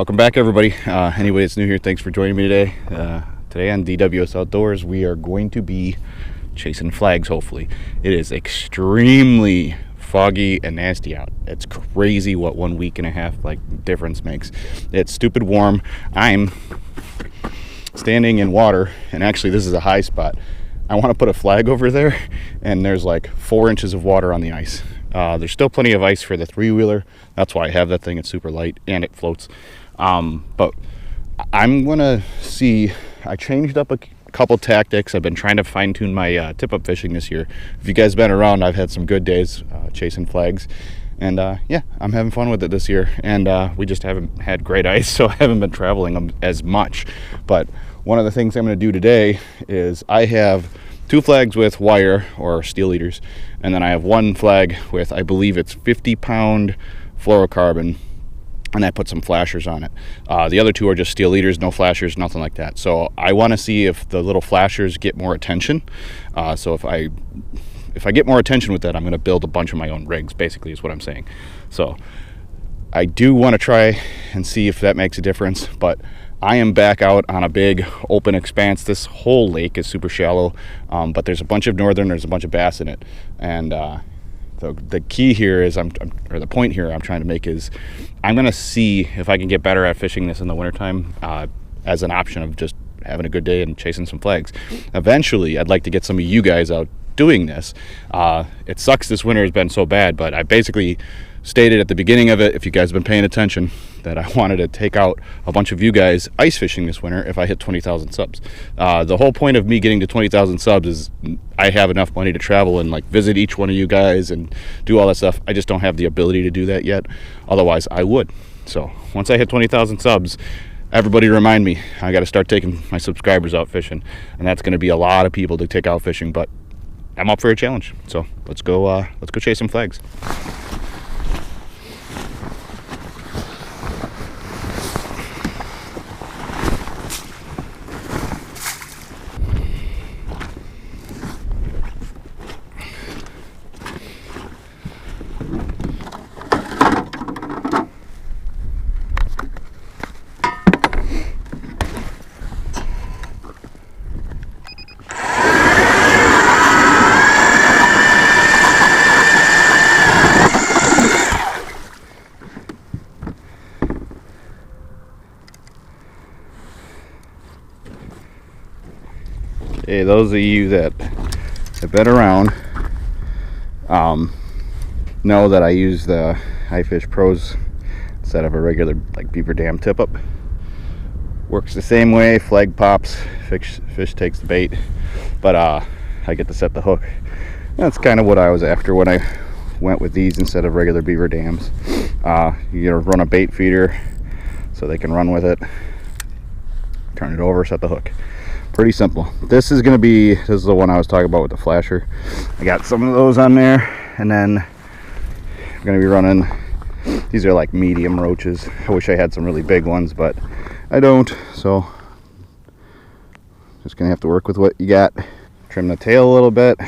Welcome back, everybody. Anybody that's new here, thanks for joining me today. Today on DWS Outdoors, we are going to be chasing flags, hopefully. It is extremely foggy and nasty out. It's crazy what 1 week and a half difference makes. It's stupid warm. I'm standing in water, and actually this is a high spot. I want to put a flag over there, and there's like 4 inches of water on the ice. There's still plenty of ice for the 3-wheeler. That's why I have that thing. It's super light and it floats. But I'm gonna see. I changed up a couple tactics. I've been trying to fine-tune my tip-up fishing this year. If you guys been around, I've had some good days chasing flags, and yeah, I'm having fun with it this year. And we just haven't had great ice, so I haven't been traveling as much. But one of the things I'm going to do today is I have 2 flags with wire or steel leaders, and then I have 1 flag with, I believe it's 50-pound fluorocarbon, and I put some flashers on it. The other 2 are just steel leaders, no flashers, nothing like that. So I want to see if the little flashers get more attention. So if I get more attention with that, I'm going to build a bunch of my own rigs, basically is what I'm saying. So I do want to try and see if that makes a difference, but I am back out on a big open expanse. This whole lake is super shallow, but there's a bunch of northern, there's a bunch of bass in it. And the key here is, or the point here I'm trying to make is, I'm going to see if I can get better at fishing this in the wintertime as an option of just having a good day and chasing some flags. Eventually, I'd like to get some of you guys out doing this. It sucks this winter has been so bad, but I basically stated at the beginning of it, if you guys have been paying attention, that I wanted to take out a bunch of you guys ice fishing this winter if I hit 20,000 subs. The whole point of me getting to 20,000 subs is I have enough money to travel and visit each one of you guys and do all that stuff. I just don't have the ability to do that yet. Otherwise, I would. So once I hit 20,000 subs, everybody remind me, I got to start taking my subscribers out fishing, and that's going to be a lot of people to take out fishing, but I'm up for a challenge. So let's go chase some flags. Hey, those of you that have been around know that I use the iFish Pros instead of a regular beaver dam tip up. Works the same way. Flag pops, fish takes the bait, but I get to set the hook. That's kind of what I was after when I went with these instead of regular beaver dams. You gotta run a bait feeder so they can run with it, turn it over, set the hook. Pretty simple. This is the one I was talking about with the flasher. I got some of those on there, and then I'm gonna be running, these are like medium roaches. I wish I had some really big ones, but I don't, so just gonna have to work with what you got. Trim the tail a little bit,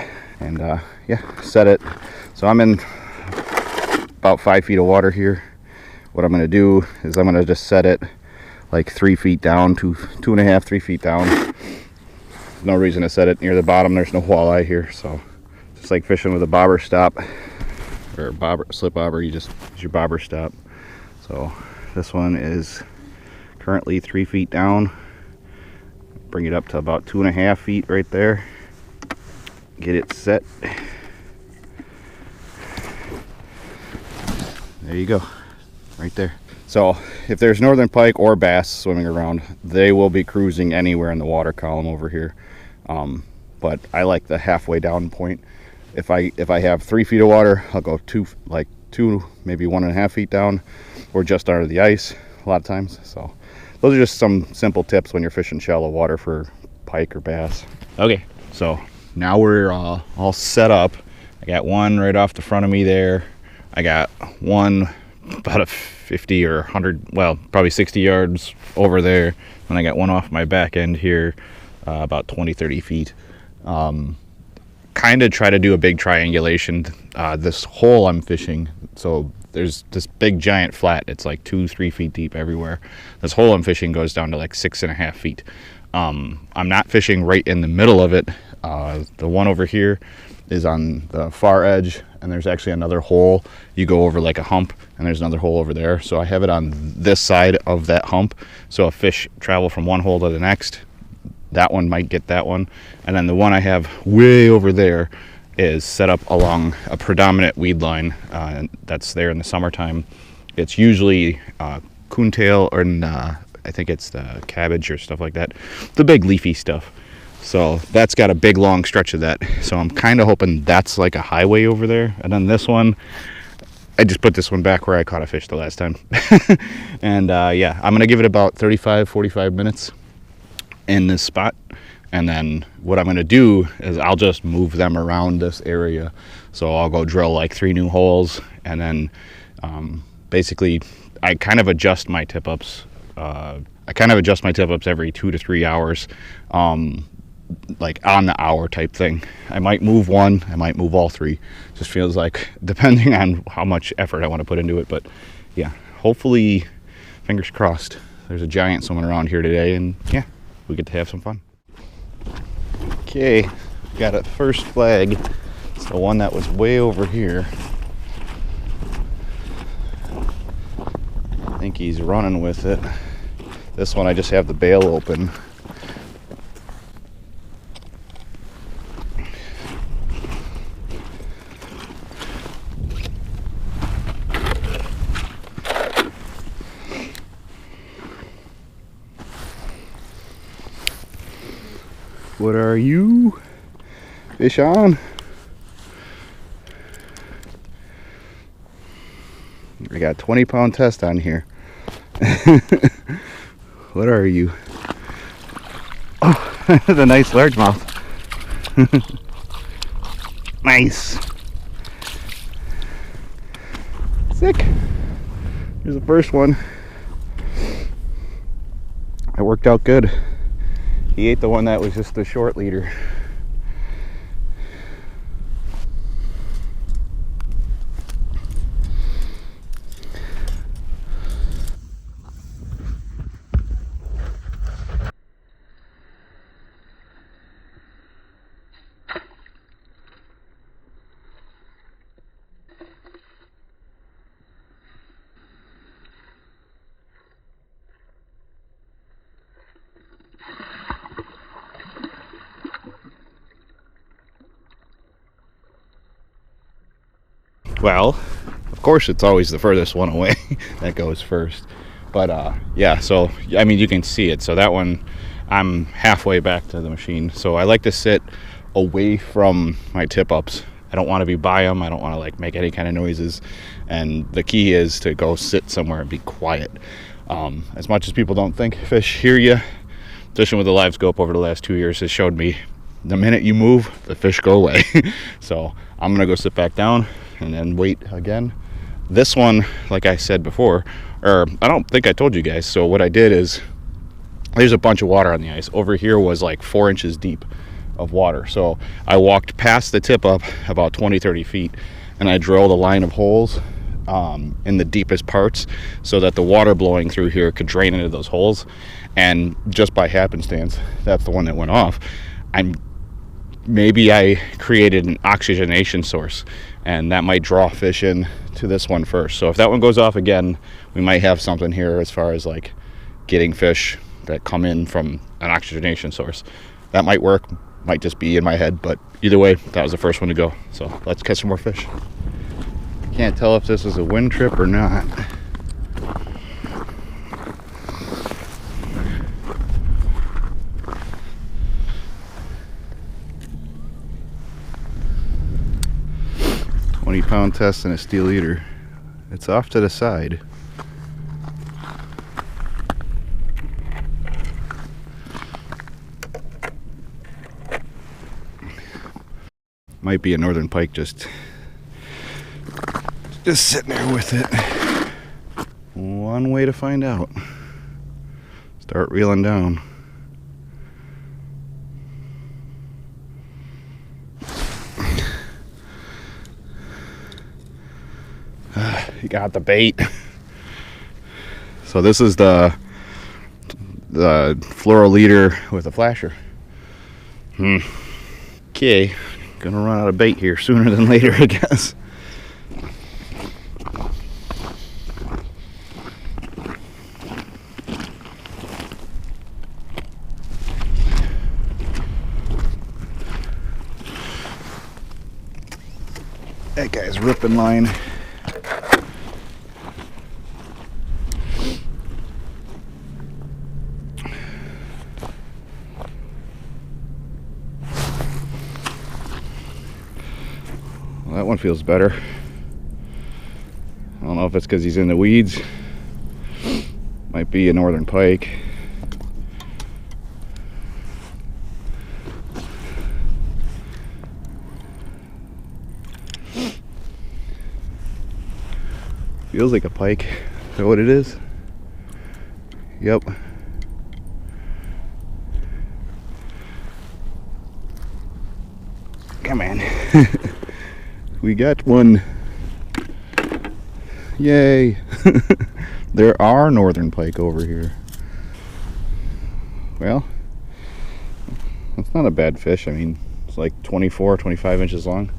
and yeah, set it. So I'm in about 5 feet of water here. What I'm gonna do is I'm gonna just set it like 3 feet down, 2.5, 3 feet down. No reason to set it near the bottom. There's no walleye here, so just like fishing with a bobber stop or slip bobber, you just use your bobber stop. So this one is currently 3 feet down. Bring it up to about 2.5 feet right there. Get it set. There you go, right there. So if there's northern pike or bass swimming around, they will be cruising anywhere in the water column over here. But I like the halfway down point. If I have 3 feet of water, I'll go two, maybe 1.5 feet down, or just under the ice a lot of times. So those are just some simple tips when you're fishing shallow water for pike or bass. Okay, so now we're all set up. I got one right off the front of me there. I got one about a 50 or 100, well, probably 60 yards over there. And I got one off my back end here, about 20-30 feet. Kind of try to do a big triangulation. This hole I'm fishing, so there's this big giant flat. It's like 2-3 feet deep everywhere. This hole I'm fishing goes down to like 6.5 feet. I'm not fishing right in the middle of it. The one over here is on the far edge, and there's actually another hole. You go over like a hump, and there's another hole over there. So I have it on this side of that hump. So if fish travel from one hole to the next, that one might get that one. And then the one I have way over there is set up along a predominant weed line that's there in the summertime. It's usually coontail, or I think it's the cabbage or stuff like that, the big leafy stuff. So that's got a big long stretch of that. So I'm kind of hoping that's like a highway over there. And then this one, I just put this one back where I caught a fish the last time. And yeah, I'm gonna give it about 35-45 minutes in this spot. And then what I'm going to do is I'll just move them around this area. So I'll go drill like 3 new holes, and then basically I kind of adjust my tip-ups. Every 2 to 3 hours, like on the hour type thing. I might move one, I might move all 3. Just feels like, depending on how much effort I want to put into it. But yeah, hopefully, fingers crossed, there's a giant swimming around here today, and yeah, we get to have some fun. Okay, got a first flag. It's the one that was way over here. I think he's running with it. This one I just have the bail open. What are you? Fish on. I got a 20-pound test on here. What are you? Oh, the nice largemouth. Nice. Sick. Here's the first one. That worked out good. He ate the one that was just the short leader. Well, of course it's always the furthest one away that goes first. But yeah, so I mean, you can see it. So that one, I'm halfway back to the machine. So I like to sit away from my tip-ups. I don't want to be by them. I don't want to like make any kind of noises. And the key is to go sit somewhere and be quiet. As much as people don't think fish hear you, fishing with a live scope over the last 2 years has showed me the minute you move, the fish go away. So I'm gonna go sit back down and then wait again. This one, like I said before, or I don't think I told you guys, so what I did is, there's a bunch of water on the ice. Over here was like 4 inches deep of water. So I walked past the tip up about 20-30 feet, and I drilled a line of holes in the deepest parts so that the water blowing through here could drain into those holes. And just by happenstance, that's the one that went off. Maybe I created an oxygenation source, and that might draw fish in to this one first. So if that one goes off again, we might have something here as far as like getting fish that come in from an oxygenation source. That might work, might just be in my head, but either way, that was the first one to go. So let's catch some more fish. Can't tell if this is a wind trip or not. Pound test and a steel eater. It's off to the side. Might be a northern pike just sitting there with it. One way to find out. Start reeling down. He got the bait. So this is the fluoroliter with a flasher. Okay, gonna run out of bait here sooner than later, I guess. That guy's ripping line. Well, that one feels better. I don't know if it's because he's in the weeds. Might be a northern pike. Feels like a pike. Is that what it is? Yep. Come on. We got one. Yay. There are northern pike over here. Well, that's not a bad fish. I mean, it's like 24, 25 inches long.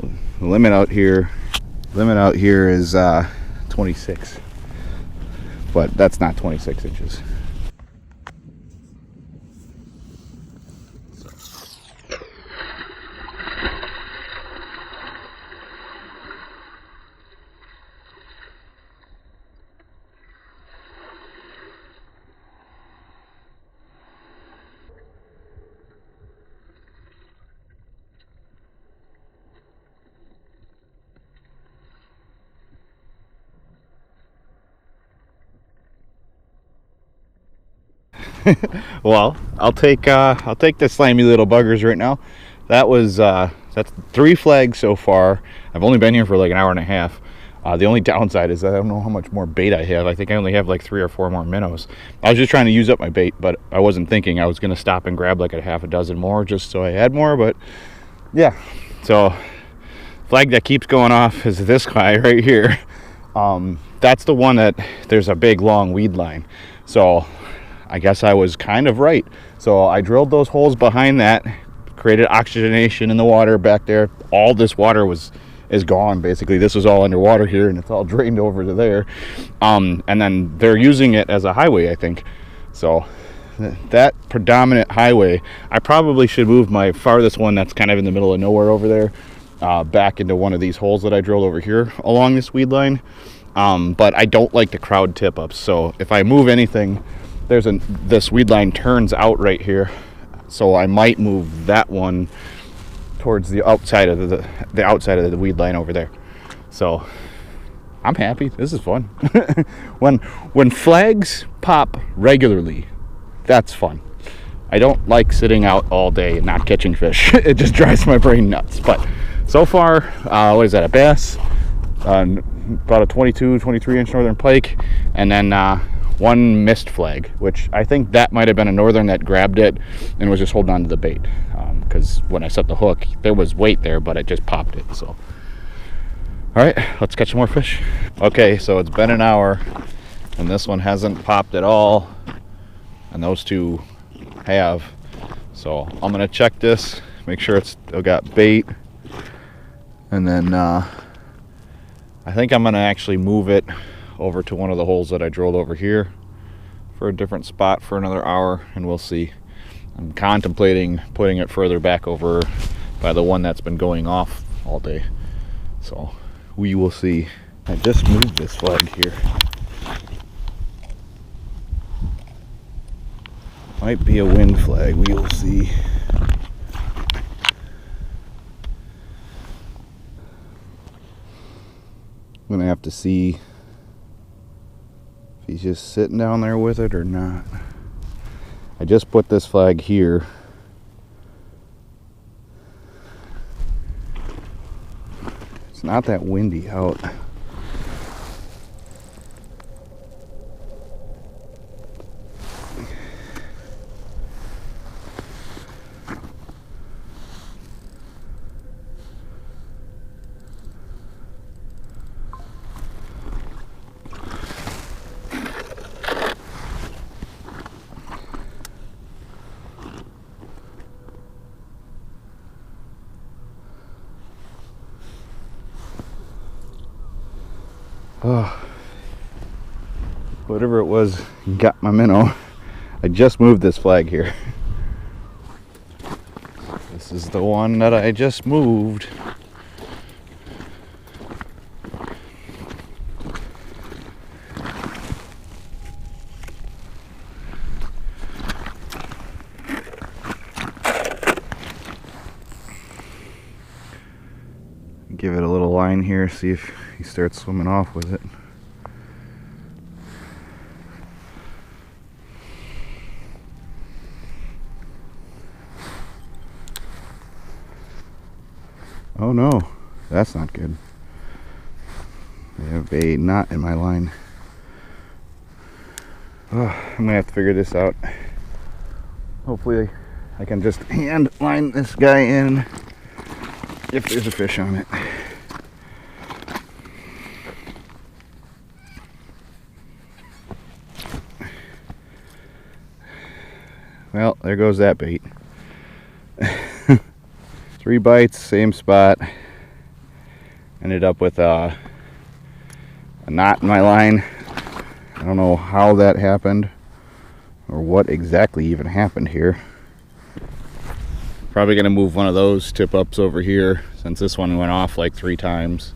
The limit out here is 26, but that's not 26 inches. Well, I'll take the slimy little buggers right now. That was that's 3 flags so far. I've only been here for like an hour and a half. The only downside is that I don't know how much more bait I have. I think I only have like 3 or 4 more minnows. I was just trying to use up my bait, but I wasn't thinking I was gonna stop and grab like a half a dozen more just so I had more. But yeah, so flag that keeps going off is this guy right here. That's the one that there's a big long weed line. So I guess I was kind of right. So I drilled those holes behind that, created oxygenation in the water back there. All this water is gone basically. This was all underwater here and it's all drained over to there. And then they're using it as a highway, I think. So that predominant highway, I probably should move my farthest one that's kind of in the middle of nowhere over there back into one of these holes that I drilled over here along this weed line. But I don't like the crowd tip ups. So if I move anything, this weed line turns out right here, so I might move that one towards the outside of the outside of the weed line over there. So I'm happy. This is fun. when flags pop regularly, that's fun. I don't like sitting out all day and not catching fish. It just drives my brain nuts. But so far, what is that, a bass, about a 22, 23 inch northern pike, and then one missed flag, which I think that might have been a northern that grabbed it and was just holding on to the bait, because when I set the hook there was weight there, but it just popped it. So all right, let's catch some more fish. Okay, so it's been an hour and this one hasn't popped at all, and those two have. So I'm gonna check this, make sure it's still got bait, and then I think I'm gonna actually move it over to one of the holes that I drilled over here for a different spot for another hour, and we'll see. I'm contemplating putting it further back over by the one that's been going off all day. So we will see. I just moved this flag here. Might be a wind flag, we will see. I'm gonna have to see if he's just sitting down there with it or not. I just put this flag here. It's not that windy out. Oh, whatever it was got my minnow. I just moved this flag here. This is the one that I just moved. Give it a little line here, see if he starts swimming off with it. Oh no, that's not good. I have a knot in my line. Oh, I'm gonna have to figure this out. Hopefully I can just hand line this guy in if there's a fish on it. Well, there goes that bait. 3 bites, same spot. Ended up with a knot in my line. I don't know how that happened or what exactly even happened here. Probably gonna move one of those tip ups over here since this one went off like 3 times.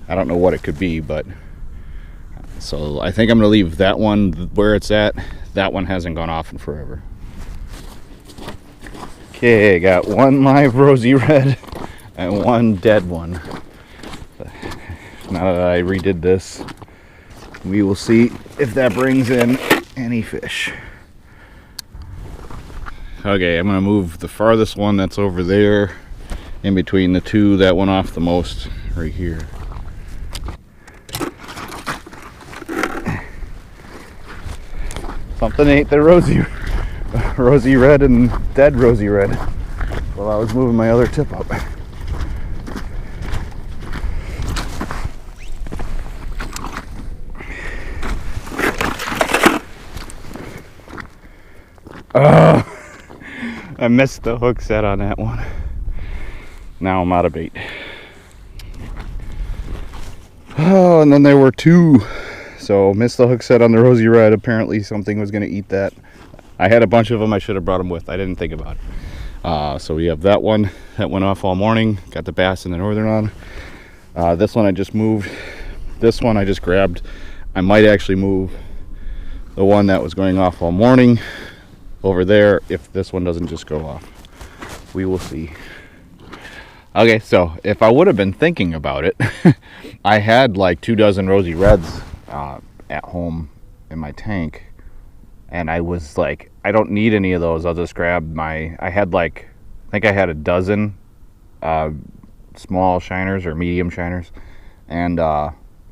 I don't know what it could be, but so I think I'm gonna leave that one where it's at. That one hasn't gone off in forever. Okay, got 1 live rosy red and 1 dead one. Now that I redid this, we will see if that brings in any fish. Okay, I'm gonna move the farthest one that's over there in between the 2 that went off the most right here. Something ate the rosy red and dead rosy red while I was moving my other tip up. Oh, I missed the hook set on that one. Now I'm out of bait. Oh, and then there were 2. So missed the hook set on the rosy red. Apparently something was going to eat that. I had a bunch of them. I should have brought them with. I didn't think about it. So we have that one that went off all morning. Got the bass and the northern on. This one I just moved. This one I just grabbed. I might actually move the one that was going off all morning over there if this one doesn't just go off. We will see. Okay, so if I would have been thinking about it, I had like 2 dozen rosy reds at home in my tank, and I was like, I don't need any of those. I'll just grab my, I think I had a dozen small shiners or medium shiners, and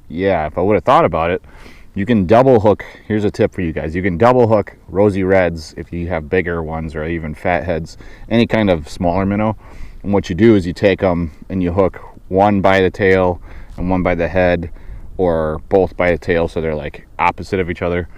yeah, if I would have thought about it, you can double hook. Here's a tip for you guys. You can double hook rosy reds if you have bigger ones or even fat heads, any kind of smaller minnow. And what you do is you take them and you hook one by the tail and one by the head, or both by the tail, so they're like opposite of each other,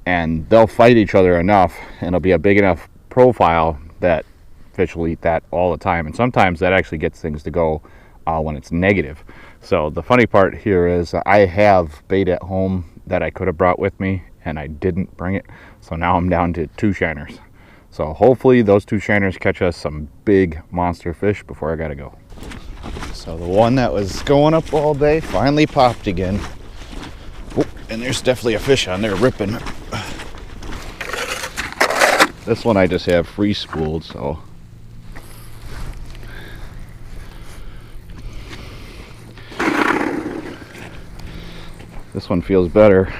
and they'll fight each other enough and it'll be a big enough profile that fish will eat that all the time. And sometimes that actually gets things to go when it's negative. So the funny part here is I have bait at home that I could have brought with me and I didn't bring it, so now I'm down to 2 shiners. So hopefully those 2 shiners catch us some big monster fish before I gotta go. So the one that was going up all day finally popped again. Oh, and there's definitely a fish on there ripping. This one I just have free spooled, so. This one feels better.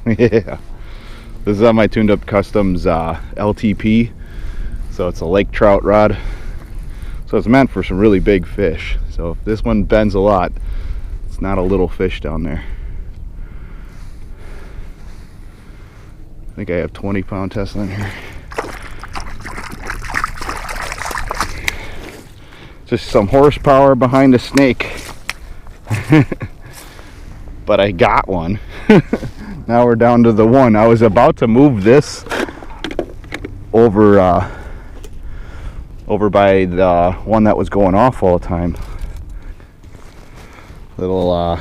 Yeah. This is on my Tuned Up Customs LTP. So it's a lake trout rod. So it's meant for some really big fish. So if this one bends a lot, it's not a little fish down there. I think I have 20-pound Tesla in here. Just some horsepower behind a snake. But I got one. Now we're down to the 1. I was about to move this over over by the one that was going off all the time. Little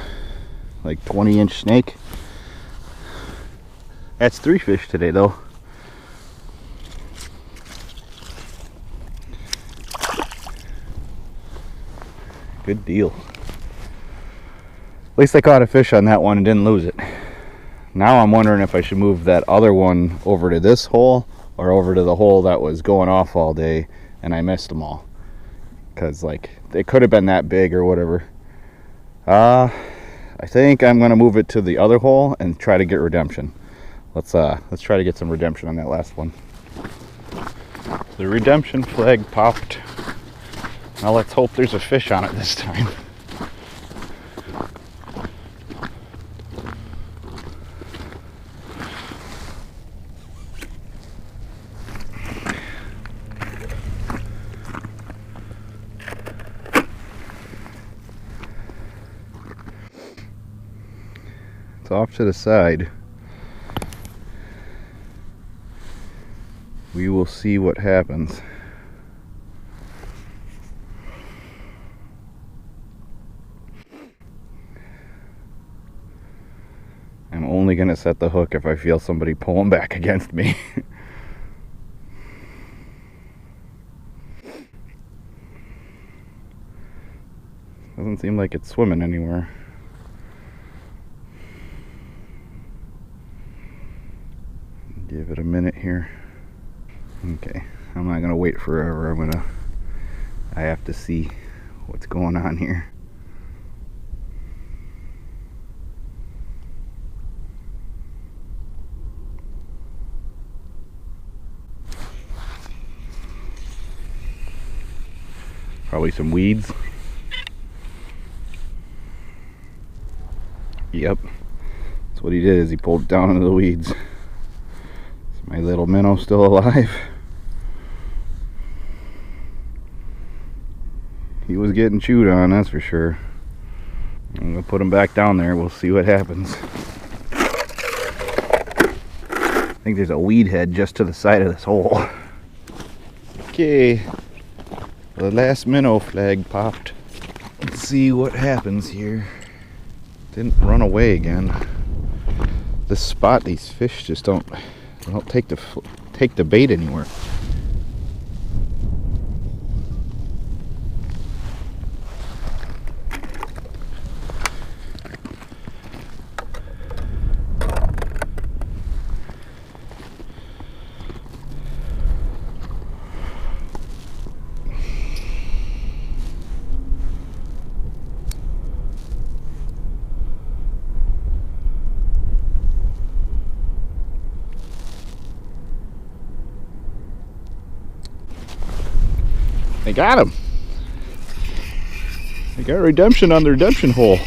like 20-inch snake. That's 3 fish today though. Good deal. At least I caught a fish on that one and didn't lose it. Now I'm wondering if I should move that other one over to this hole or over to the hole that was going off all day and I missed them all. Because like it could have been that big or whatever. I think I'm gonna move it to the other hole and try to get redemption. Let's try to get some redemption on that last one. The redemption flag popped. Now let's hope there's a fish on it this time. It's off to the side. We will see what happens. I'm only going to set the hook if I feel somebody pulling back against me. Doesn't seem like it's swimming anywhere. Give it a minute here. Okay, I'm not gonna wait forever. I have to see what's going on here. Probably some weeds. Yep, that's what he did, is he pulled it down into the weeds. My little minnow still alive. He was getting chewed on, that's for sure. I'm gonna put him back down there. We'll see what happens. I think there's a weed head just to the side of this hole. Okay, the last minnow flag popped. Let's see what happens here. Didn't run away again. This spot, these fish just don't take the bait anywhere. They got him. They got redemption on the redemption hole.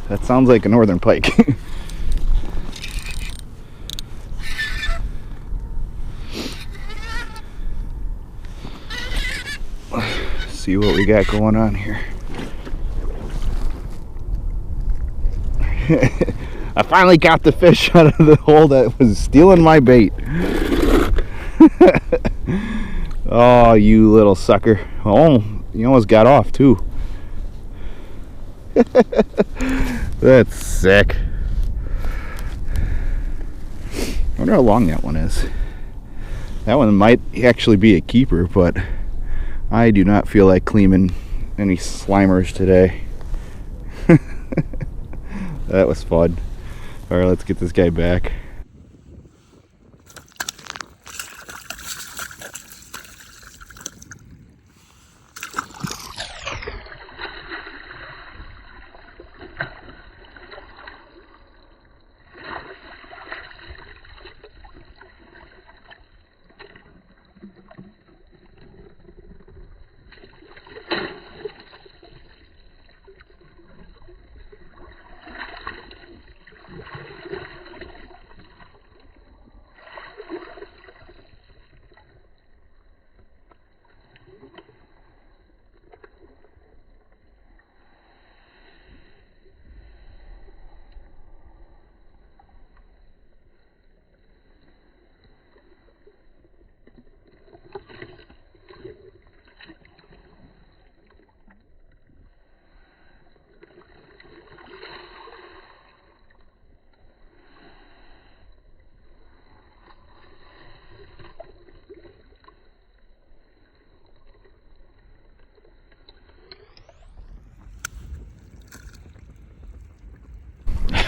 That sounds like a northern pike. See what we got going on here. I finally got the fish out of the hole that was stealing my bait. Oh, you little sucker. Oh, you almost got off too. That's sick. I wonder how long that one is. That one might actually be a keeper, but I do not feel like cleaning any slimers today. That was fun. Alright, let's get this guy back.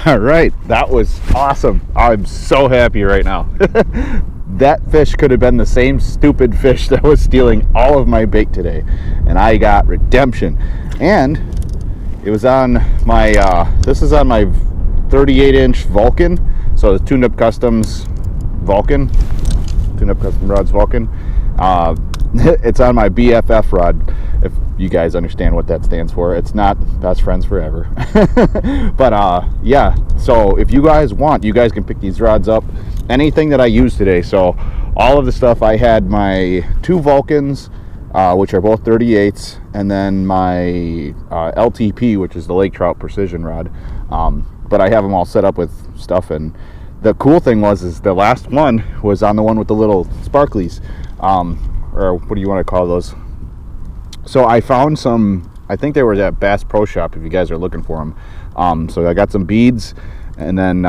All right, that was awesome. I'm so happy right now. That fish could have been the same stupid fish that was stealing all of my bait today, and I got redemption. And it was on my this is on my 38-inch Vulcan, so the Tuned Up Customs Vulcan, Tuned Up Custom Rods Vulcan. It's on my BFF rod, if you guys understand what that stands for. It's not Best Friends Forever. But yeah, so if you guys want, you guys can pick these rods up, anything that I use today. So all of the stuff, I had my 2 Vulcans, which are both 38s, and then my LTP, which is the Lake Trout Precision rod. But I have them all set up with stuff, and the cool thing is the last one was on the one with the little sparklies, or what do you want to call those? So I found some, I think they were at Bass Pro Shop if you guys are looking for them. So I got some beads, and then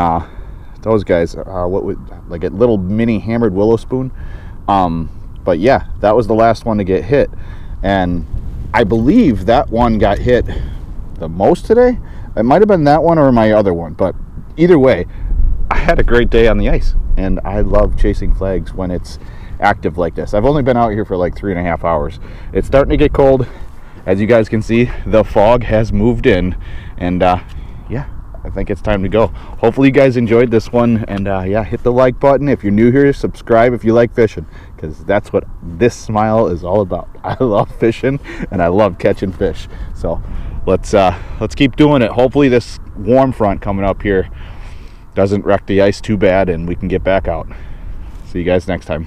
those guys, what would, like a little mini hammered willow spoon. But yeah, that was the last one to get hit, and I believe that one got hit the most today. It might have been that one or my other one, but either way, I had a great day on the ice, and I love chasing flags when it's active like this. I've only been out here for like 3.5 hours. It's starting to get cold. As you guys can see, the fog has moved in, and yeah, I think it's time to go. Hopefully you guys enjoyed this one, and yeah, hit the like button. If you're new here, subscribe if you like fishing, because that's what this smile is all about. I love fishing, and I love catching fish. So let's keep doing it. Hopefully this warm front coming up here doesn't wreck the ice too bad, and we can get back out. See you guys next time.